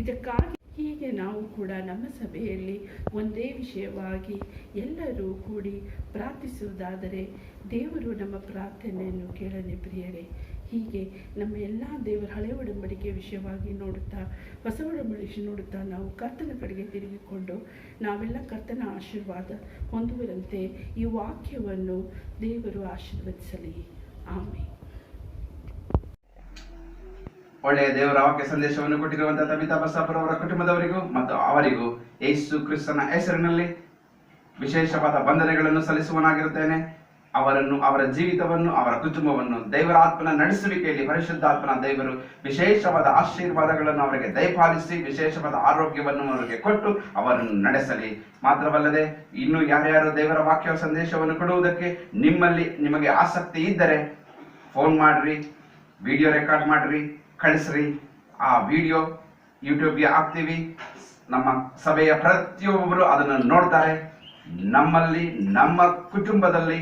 ಇದಕ್ಕಾಗಿ ಹೀಗೆ ನಾವು ಕೂಡ ನಮ್ಮ ಸಭೆಯಲ್ಲಿ ಒಂದೇ ವಿಷಯವಾಗಿ ಎಲ್ಲರೂ ಕೂಡಿ ಪ್ರಾರ್ಥಿಸುವುದಾದರೆ ದೇವರು ನಮ್ಮ ಪ್ರಾರ್ಥನೆಯನ್ನು ಕೇಳನೆ ಪ್ರಿಯರೇ. ಹೀಗೆ ನಮ್ಮ ಎಲ್ಲ ದೇವರ ಹಳೆ ಒಡಂಬಡಿಕೆ ವಿಷಯವಾಗಿ ನೋಡುತ್ತಾ, ಹೊಸ ಒಡಂಬಡಿಕೆ ನೋಡುತ್ತಾ ನಾವು ಕರ್ತನ ಕಡೆಗೆ ತಿರುಗಿಕೊಂಡು ನಾವೆಲ್ಲ ಕರ್ತನ ಆಶೀರ್ವಾದ ಹೊಂದುವರಂತೆ ಈ ವಾಕ್ಯವನ್ನು ದೇವರು ಆಶೀರ್ವದಿಸಲಿ. ಆಮೆನ್. ಒಳ್ಳೆಯ ದೇವರ ವಾಕ್ಯ ಸಂದೇಶವನ್ನು ಕೊಟ್ಟಿರುವಂತಹ ತಬಿತಾ ಬಸಾಪುರ ಅವರ ಕುಟುಂಬದವರಿಗೂ ಮತ್ತು ಅವರಿಗೂ ಯೇಸು ಕ್ರಿಸ್ತನ ಹೆಸರಿನಲ್ಲಿ ವಿಶೇಷವಾದ ವಂದನೆಗಳನ್ನು ಸಲ್ಲಿಸುವನಾಗಿರುತ್ತೇನೆ. ಅವರನ್ನು, ಅವರ ಜೀವಿತವನ್ನು, ಅವರ ಕುಟುಂಬವನ್ನು ದೇವರ ಆತ್ಮನ ನಡೆಸುವಿಕೆಯಲ್ಲಿ ಪರಿಶುದ್ಧಾತ್ಮನ ದೇವರು ವಿಶೇಷವಾದ ಆಶೀರ್ವಾದಗಳನ್ನು ಅವರಿಗೆ ದಯಪಾಲಿಸಿ ವಿಶೇಷವಾದ ಆರೋಗ್ಯವನ್ನು ಅವರಿಗೆ ಕೊಟ್ಟು ಅವರನ್ನು ನಡೆಸಲಿ. ಮಾತ್ರವಲ್ಲದೆ ಇನ್ನು ಯಾರ್ಯಾರು ದೇವರ ವಾಕ್ಯ ಸಂದೇಶವನ್ನು ಕೊಡುವುದಕ್ಕೆ ನಿಮಗೆ ಆಸಕ್ತಿ ಇದ್ದರೆ ಫೋನ್ ಮಾಡ್ರಿ, ವಿಡಿಯೋ ರೆಕಾರ್ಡ್ ಮಾಡ್ರಿ, ಕಳಿಸ್ರಿ. ಆ ವಿಡಿಯೋ ಯೂಟ್ಯೂಬ್ಗೆ ಹಾಕ್ತೀವಿ. ನಮ್ಮ ಸಭೆಯ ಪ್ರತಿಯೊಬ್ಬರು ಅದನ್ನು ನೋಡ್ತಾರೆ. ನಮ್ಮಲ್ಲಿ, ನಮ್ಮ ಕುಟುಂಬದಲ್ಲಿ,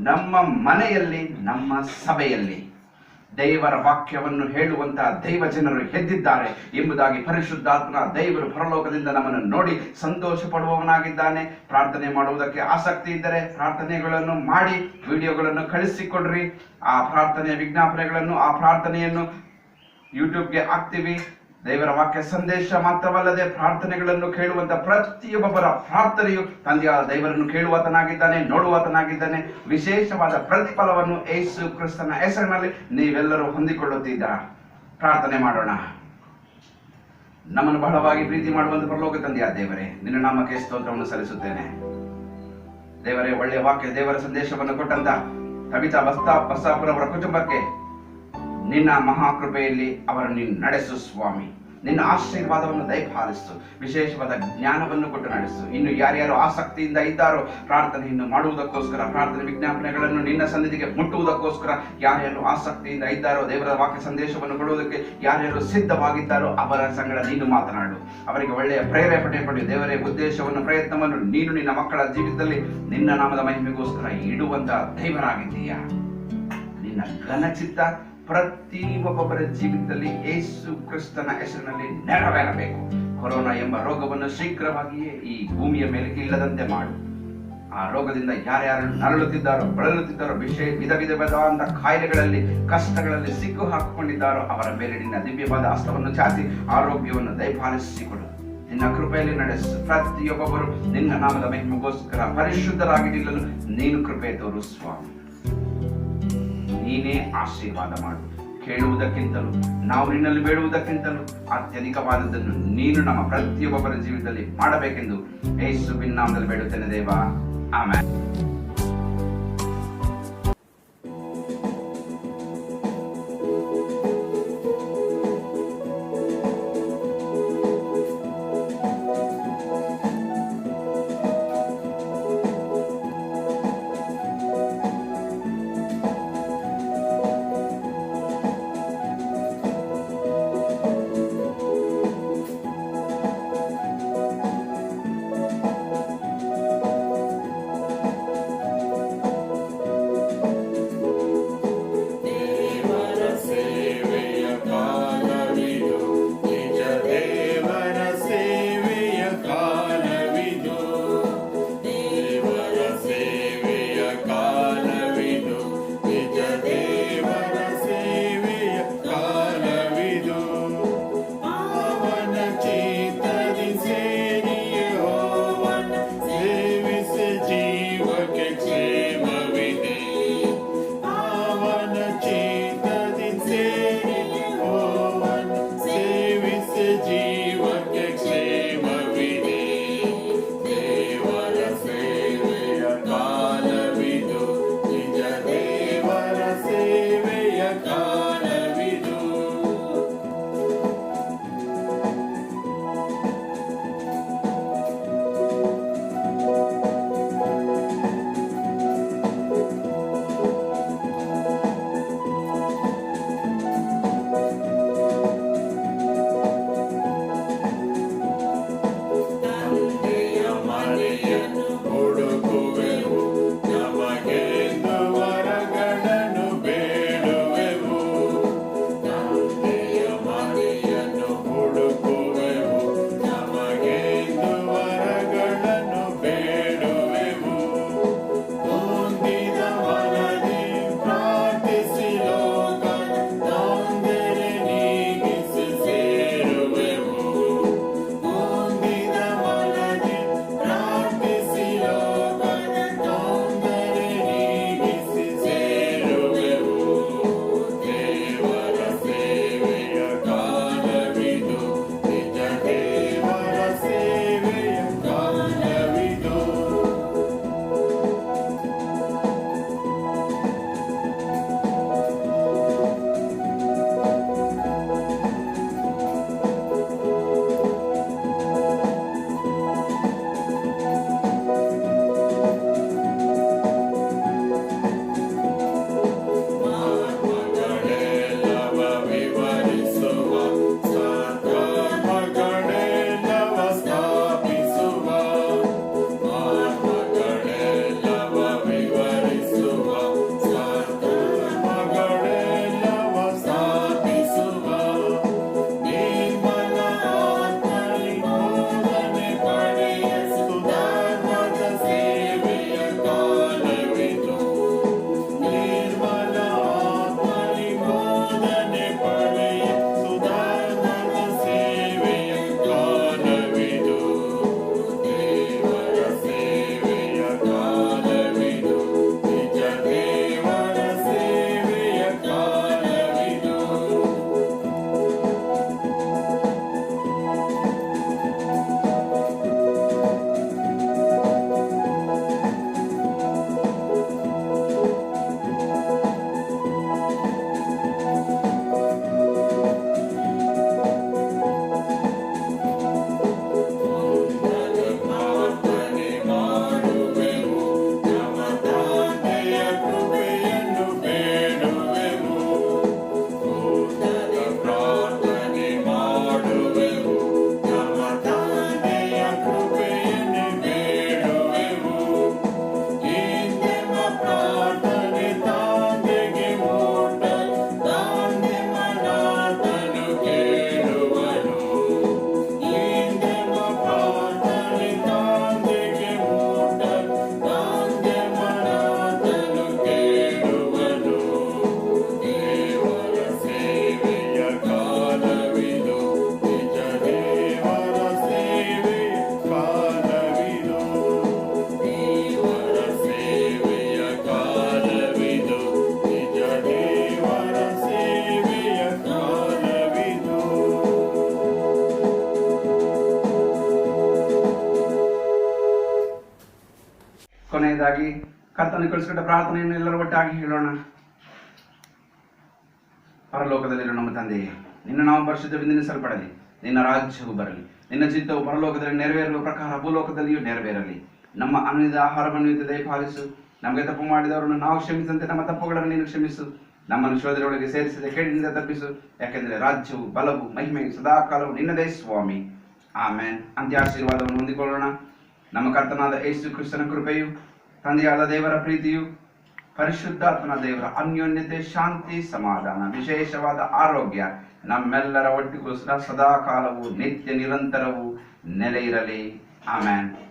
ನಮ್ಮ ಮನೆಯಲ್ಲಿ, ನಮ್ಮ ಸಭೆಯಲ್ಲಿ ದೇವರ ವಾಕ್ಯವನ್ನು ಹೇಳುವಂತಹ ದೈವ ಜನರು ಎದ್ದಿದ್ದಾರೆ ಎಂಬುದಾಗಿ ಪರಿಶುದ್ಧಾತ್ಮನ ದೇವರು ಪರಲೋಕದಿಂದ ನಮ್ಮನ್ನು ನೋಡಿ ಸಂತೋಷ ಪಡುವವನಾಗಿದ್ದಾನೆ. ಪ್ರಾರ್ಥನೆ ಮಾಡುವುದಕ್ಕೆ ಆಸಕ್ತಿ ಇದ್ದರೆ ಪ್ರಾರ್ಥನೆಗಳನ್ನು ಮಾಡಿ ವಿಡಿಯೋಗಳನ್ನು ಕಳಿಸಿಕೊಡ್ರಿ. ಆ ಪ್ರಾರ್ಥನೆಯ ವಿಜ್ಞಾಪನೆಗಳನ್ನು, ಆ ಪ್ರಾರ್ಥನೆಯನ್ನು ಯೂಟ್ಯೂಬ್ಗೆ ಹಾಕ್ತೀವಿ. ದೇವರ ವಾಕ್ಯ ಸಂದೇಶ ಮಾತ್ರವಲ್ಲದೆ ಪ್ರಾರ್ಥನೆಗಳನ್ನು ಕೇಳುವಂತ ಪ್ರತಿಯೊಬ್ಬರ ಪ್ರಾರ್ಥನೆಯು ತಂದೆಯಾದ ದೇವರನ್ನು ಕೇಳುವಾತನಾಗಿದ್ದಾನೆ, ನೋಡುವಾತನಾಗಿದ್ದಾನೆ. ವಿಶೇಷವಾದ ಪ್ರತಿಫಲವನ್ನು ಯೇಸು ಕ್ರಿಸ್ತನ ಹೆಸರಿನಲ್ಲಿ ನೀವೆಲ್ಲರೂ ಹೊಂದಿಕೊಳ್ಳುತ್ತಿದ್ದೀರಾ. ಪ್ರಾರ್ಥನೆ ಮಾಡೋಣ. ನಮ್ಮನ್ನು ಬಹಳವಾಗಿ ಪ್ರೀತಿ ಮಾಡುವಂತ ಪರಲೋಕ ತಂದೆಯಾದ ದೇವರೇ, ನಿನ್ನ ನಾಮಕ್ಕೆ ಸ್ತೋತ್ರವನ್ನು ಸಲ್ಲಿಸುತ್ತೇನೆ. ದೇವರೇ, ಒಳ್ಳೆಯ ವಾಕ್ಯ ದೇವರ ಸಂದೇಶವನ್ನು ಕೊಟ್ಟಂತ ತಬಿತಾ ಬಸಾಪುರ ಅವರ ಕುಟುಂಬಕ್ಕೆ ನಿನ್ನ ಮಹಾಕೃಪೆಯಲ್ಲಿ ಅವರನ್ನು ನೀನು ನಡೆಸು ಸ್ವಾಮಿ. ನಿನ್ನ ಆಶೀರ್ವಾದವನ್ನು ದಯಪಾಲಿಸು, ವಿಶೇಷವಾದ ಜ್ಞಾನವನ್ನು ಕೊಟ್ಟು ನಡೆಸು. ಇನ್ನು ಯಾರ್ಯಾರು ಆಸಕ್ತಿಯಿಂದ ಇದ್ದಾರೋ ಪ್ರಾರ್ಥನೆಯನ್ನು ಮಾಡುವುದಕ್ಕೋಸ್ಕರ, ಪ್ರಾರ್ಥನೆ ವಿಜ್ಞಾಪನೆಗಳನ್ನು ನಿನ್ನ ಸನ್ನಿಧಿಗೆ ಮುಟ್ಟುವುದಕ್ಕೋಸ್ಕರ ಯಾರ್ಯಾರು ಆಸಕ್ತಿಯಿಂದ ಇದ್ದಾರೋ, ದೇವರ ವಾಕ್ಯ ಸಂದೇಶವನ್ನು ಕೊಡುವುದಕ್ಕೆ ಯಾರ್ಯಾರು ಸಿದ್ಧವಾಗಿದ್ದಾರೋ ಅವರ ಸಂಗಡ ನೀನು ಮಾತನಾಡು. ಅವರಿಗೆ ಒಳ್ಳೆಯ ಪ್ರೇರೇಪಣೆ ಕೊಡಿ ದೇವರೇ. ಉದ್ದೇಶವನ್ನು, ಪ್ರಯತ್ನವನ್ನು ನೀನು ನಿನ್ನ ಮಕ್ಕಳ ಜೀವಿತದಲ್ಲಿ ನಿನ್ನ ನಾಮದ ಮಹಿಮೆಗೋಸ್ಕರ ಇಡುವಂತ ದೈವರಾಗಿದ್ದೀಯಾ. ನಿನ್ನ ಘನಚಿತ್ತ ಪ್ರತಿ ಒಬ್ಬೊಬ್ಬರ ಜೀವಿತದಲ್ಲಿ ಯೇಸು ಕ್ರಿಸ್ತನ ಹೆಸರಿನಲ್ಲಿ ನೆರವೇರಬೇಕು. ಕೊರೋನಾ ಎಂಬ ರೋಗವನ್ನು ಶೀಘ್ರವಾಗಿಯೇ ಈ ಭೂಮಿಯ ಮೇಲೆ ಇಲ್ಲದಂತೆ ಮಾಡು. ಆ ರೋಗದಿಂದ ಯಾರ್ಯಾರು ನರಳುತ್ತಿದ್ದಾರೋ, ಬಳಲುತ್ತಿದ್ದಾರೋ, ವಿಧ ವಿಧವಾದ ಕಾಯಿಲೆಗಳಲ್ಲಿ, ಕಷ್ಟಗಳಲ್ಲಿ ಸಿಕ್ಕು ಹಾಕಿಕೊಂಡಿದ್ದಾರೋ ಅವರ ಮೇಲೆ ನಿನ್ನ ದಿವ್ಯವಾದ ಹಸ್ತವನ್ನು ಚಾಚಿ ಆರೋಗ್ಯವನ್ನು ದಯಪಾಲಿಸಿಕೊಡು. ನಿನ್ನ ಕೃಪೆಯಲ್ಲಿ ನಡೆಸು. ಪ್ರತಿಯೊಬ್ಬೊಬ್ಬರು ನಿನ್ನ ನಾಮದ ಮಹಿಮೆಗೋಸ್ಕರ ಪರಿಶುದ್ಧರಾಗಿ ನಿಲ್ಲಲು ನೀನು ಕೃಪೆ ತೋರು ಸ್ವಾಮಿ. ನೀನೇ ಆಶೀರ್ವಾದ ಮಾಡು. ಕೇಳುವುದಕ್ಕಿಂತಲೂ, ನಾವು ನಿನ್ನಲ್ಲಿ ಬೇಡುವುದಕ್ಕಿಂತಲೂ ಅತ್ಯಧಿಕವಾದದ್ದನ್ನು ನೀನು ನಮ್ಮ ಪ್ರತಿಯೊಬ್ಬೊಬ್ಬರ ಜೀವಿತದಲ್ಲಿ ಮಾಡಬೇಕೆಂದು ಯೇಸುವಿನ ನಾಮದಲ್ಲಿ ಬೇಡುತ್ತೇನೆ ದೇವ, ಆಮೆನ್. ಕೊನೆಯದಾಗಿ ಕರ್ತನು ಕಳಿಸಿಕೊಟ್ಟ ಪ್ರಾರ್ಥನೆಯನ್ನು ಎಲ್ಲರೂ ಒಟ್ಟಾಗಿ ಹೇಳೋಣ. ಪರಲೋಕದಲ್ಲಿರೋ ನಮ್ಮ ತಂದೆಯೇ, ನಿನ್ನ ನಾವು ಪರಿಶುದ್ಧವೆಂದೆನಿಸಲ್ಪಡಲಿ, ನಿನ್ನ ರಾಜ್ಯವು ಬರಲಿ, ನಿನ್ನ ಚಿತ್ತವು ಪರಲೋಕದಲ್ಲಿ ನೆರವೇರುವ ಪ್ರಕಾರ ಭೂಲೋಕದಲ್ಲಿಯೂ ನೆರವೇರಲಿ. ನಮ್ಮ ಅನ್ನದ ಆಹಾರವನ್ನು ಇವತ್ತು ದಯಪಾಲಿಸು. ನಮಗೆ ತಪ್ಪು ಮಾಡಿದವರನ್ನು ನಾವು ಕ್ಷಮಿಸಂತೆ ನಮ್ಮ ತಪ್ಪುಗಳನ್ನು ನೀನು ಕ್ಷಮಿಸು. ನಮ್ಮನ್ನು ಶೋಧನೆಯೊಳಗೆ ಸೇರಿಸದೆ ಕೇಳಿನಿಂದ ತಪ್ಪಿಸು. ಯಾಕೆಂದರೆ ರಾಜ್ಯವು, ಬಲವು, ಮಹಿಮೆಯು ಸದಾಕಾಲವು ನಿನ್ನದೇ ಸ್ವಾಮಿ. ಆಮೇನ್. ಅಂತ್ಯಾಶೀರ್ವಾದವನ್ನು ಹೊಂದಿಕೊಳ್ಳೋಣ. ನಮ್ಮ ಕರ್ತನಾದ ಯೇಸು ಕ್ರಿಸ್ತನ ಕೃಪೆಯು, ತಂದೆಯಾದ ದೇವರ ಪ್ರೀತಿಯು, ಪರಿಶುದ್ಧಾತ್ಮನ ದೇವರ ಅನ್ಯೋನ್ಯತೆ, ಶಾಂತಿ, ಸಮಾಧಾನ, ವಿಶೇಷವಾದ ಆರೋಗ್ಯ ನಮ್ಮೆಲ್ಲರ ಒಟ್ಟಿಗೂ ಸದಾಕಾಲವು ನಿತ್ಯ ನಿರಂತರವು ನೆಲೆ ಇರಲಿ. ಆಮೇನ್.